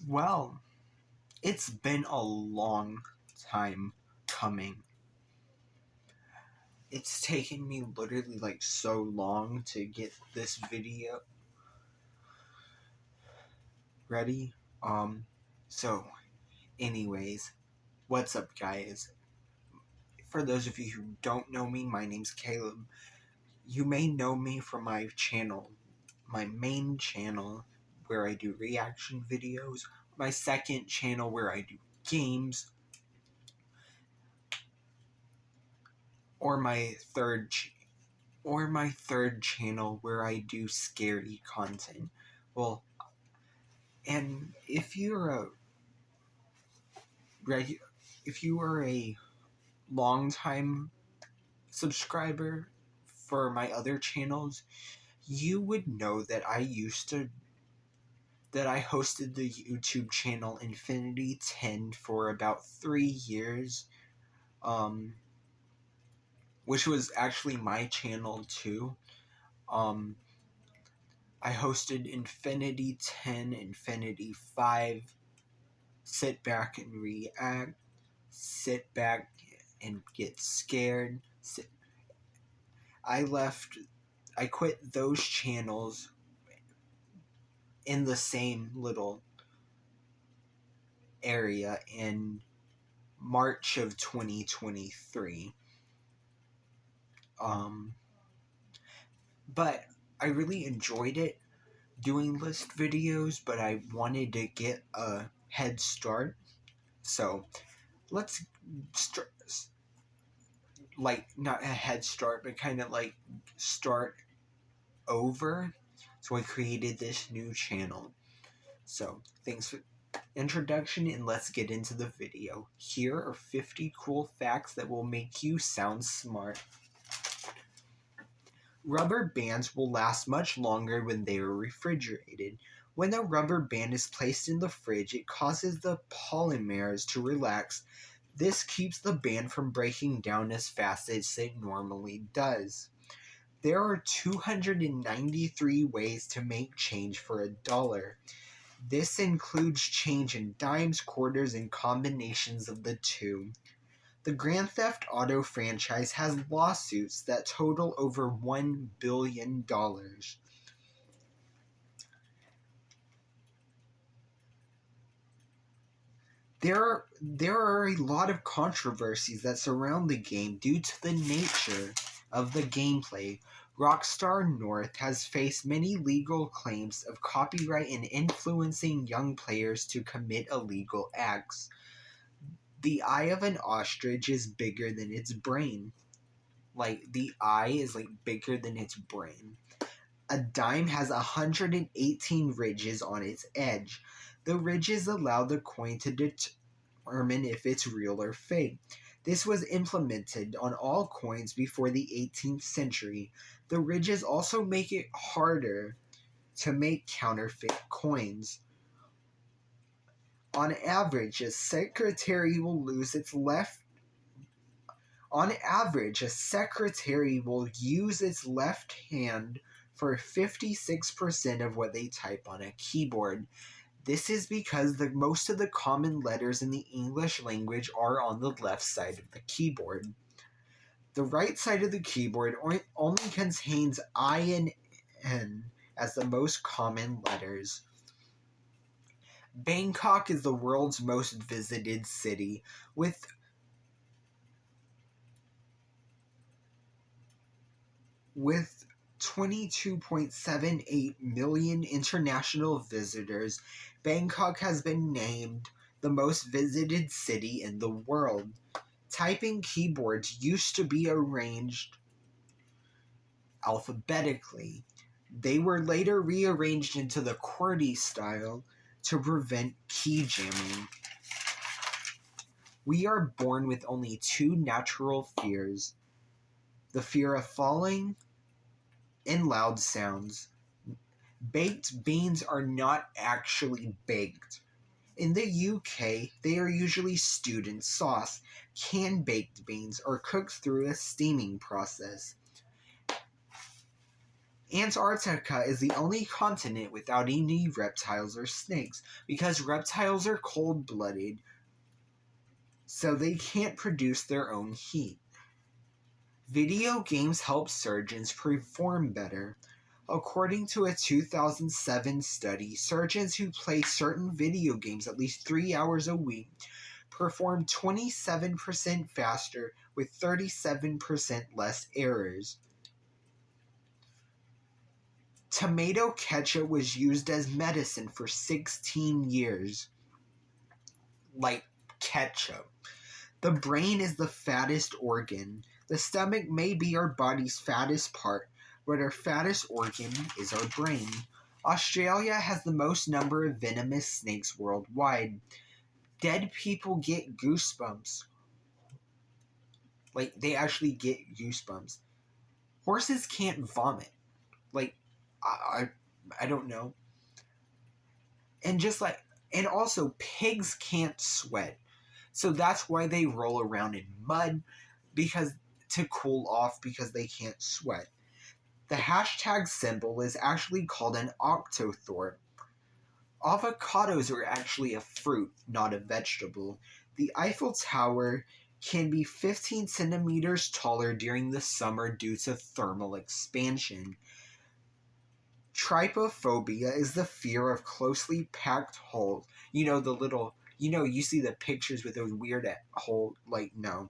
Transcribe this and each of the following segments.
Well, it's been a long time coming. It's taken me literally so long to get this video ready. So, anyways, what's up, guys? For those of you who don't know me, my name's Caleb. You may know me from my channel, my main channel where I do reaction videos, my second channel where I do games, or my third channel where I do scary content. Well, and if you are a long-time subscriber for my other channels, you would know that I hosted the YouTube channel Infinity 10 for about 3 years, which was actually my channel too. I hosted Infinity 10, Infinity 5, Sit Back and React, Sit Back and Get Scared. I quit those channels in the same little area in March of 2023. But I really enjoyed it doing list videos, but I wanted to get a head start. So let's not a head start, but kind of start over. So I created this new channel. So thanks for introduction, and let's get into the video. Here are 50 cool facts that will make you sound smart. Rubber bands will last much longer when they are refrigerated. When a rubber band is placed in the fridge, it causes the polymers to relax. This keeps the band from breaking down as fast as it normally does. There are 293 ways to make change for $1. This includes change in dimes, quarters, and combinations of the two. The Grand Theft Auto franchise has lawsuits that total over $1 billion. There are a lot of controversies that surround the game due to the nature of the gameplay. Rockstar North has faced many legal claims of copyright and influencing young players to commit illegal acts. The eye of an ostrich is bigger than its brain. The eye is bigger than its brain. A dime has 118 ridges on its edge. The ridges allow the coin to determine if it's real or fake. This was implemented on all coins before the 18th century. The ridges also make it harder to make counterfeit coins. On average, a secretary will use its left hand for 56% of what they type on a keyboard. This is because most of the common letters in the English language are on the left side of the keyboard. The right side of the keyboard only contains I and N as the most common letters. Bangkok is the world's most visited city, with with 22.78 million international visitors. Bangkok has been named the most visited city in the world. Typing keyboards used to be arranged alphabetically. They were later rearranged into the QWERTY style to prevent key jamming. We are born with only two natural fears: the fear of falling and loud sounds. Baked beans are not actually baked. In the UK, they are usually stewed in sauce. Canned baked beans are cooked through a steaming process. Antarctica is the only continent without any reptiles or snakes because reptiles are cold-blooded, so they can't produce their own heat. Video games help surgeons perform better. According to a 2007 study, surgeons who play certain video games at least 3 hours a week perform 27% faster with 37% less errors. Tomato ketchup was used as medicine for 16 years. Like ketchup. The brain is the fattest organ. The stomach may be our body's fattest part, but our fattest organ is our brain. Australia has the most number of venomous snakes worldwide. Dead people get goosebumps. Like, they actually get goosebumps. Horses can't vomit. Like, I don't know. And also, pigs can't sweat. So that's why they roll around in mud, because to cool off, because they can't sweat. The hashtag symbol is actually called an octothorpe. Avocados are actually a fruit, not a vegetable. The Eiffel Tower can be 15 centimeters taller during the summer due to thermal expansion. Trypophobia is the fear of closely packed holes. You see the pictures with those weird holes, no.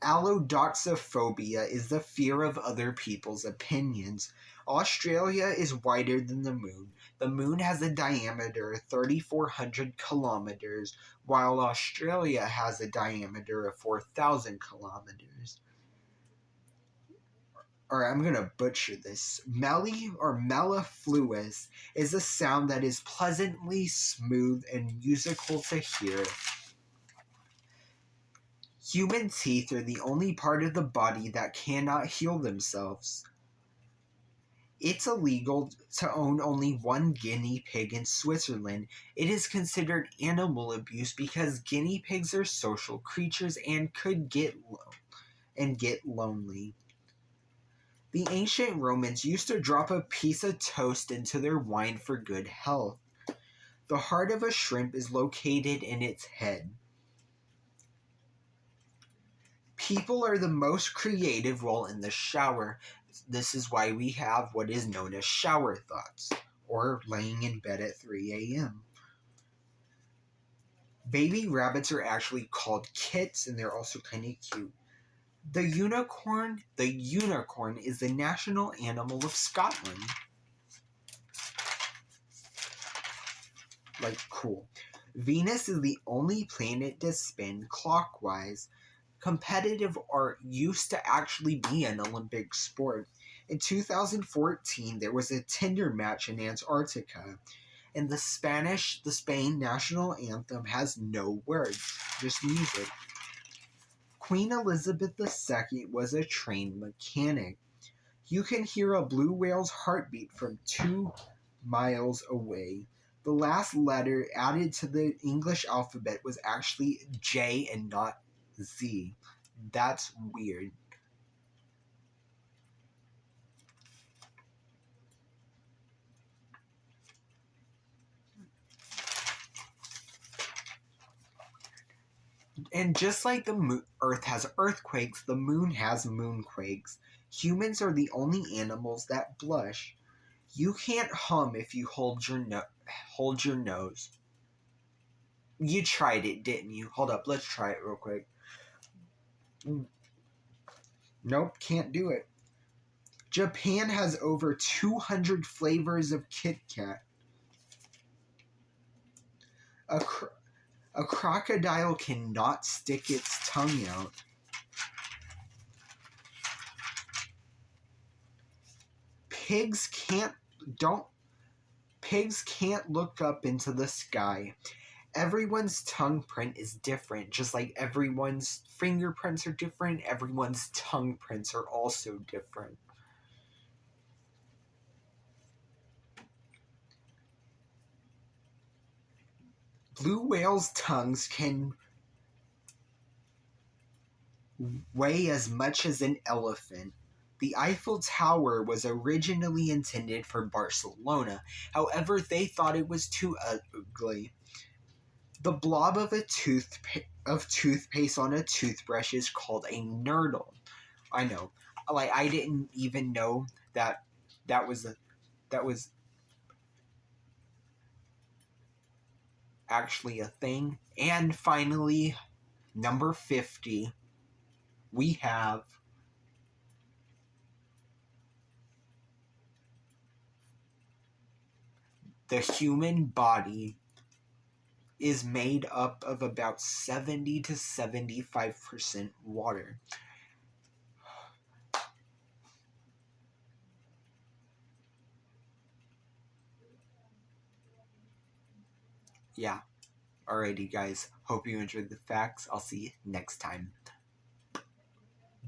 Allodoxophobia is the fear of other people's opinions. Australia is wider than the moon. The moon has a diameter of 3,400 kilometers, while Australia has a diameter of 4,000 kilometers. Or I'm going to butcher this. Melly or mellifluous is a sound that is pleasantly smooth and musical to hear. Human teeth are the only part of the body that cannot heal themselves. It's illegal to own only one guinea pig in Switzerland. It is considered animal abuse because guinea pigs are social creatures and could get lonely. The ancient Romans used to drop a piece of toast into their wine for good health. The heart of a shrimp is located in its head. People are the most creative while in the shower. This is why we have what is known as shower thoughts, or laying in bed at 3 a.m. Baby rabbits are actually called kits, and they're also kind of cute. The unicorn is the national animal of Scotland. Cool. Venus is the only planet to spin clockwise. Competitive art used to actually be an Olympic sport. In 2014, there was a Tinder match in Antarctica, and the Spain national anthem has no words, just music. Queen Elizabeth II was a trained mechanic. You can hear a blue whale's heartbeat from 2 miles away. The last letter added to the English alphabet was actually J and not Z. That's weird. And just like the Earth has earthquakes, the moon has moonquakes. Humans are the only animals that blush. You can't hum if you hold your nose. You tried it, didn't you? Hold up, let's try it real quick. Nope, can't do it. Japan has over 200 flavors of Kit Kat. A crocodile cannot stick its tongue out. Pigs can't look up into the sky. Everyone's tongue print is different, just like everyone's fingerprints are different, everyone's tongue prints are also different. Blue whales' tongues can weigh as much as an elephant. The Eiffel Tower was originally intended for Barcelona. However, they thought it was too ugly. The blob of toothpaste on a toothbrush is called a nurdle. I know. Like, I didn't even know that that was actually a thing. And finally, number 50, we have the human body is made up of about 70 to 75% water. Yeah. Alrighty, guys. Hope you enjoyed the facts. I'll see you next time.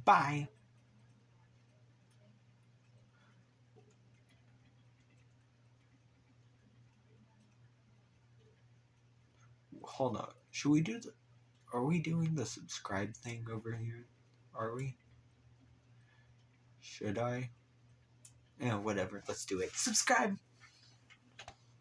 Bye. Hold on. Should we do the. Are we doing the subscribe thing over here? Are we? Should I? Yeah, whatever. Let's do it. Subscribe!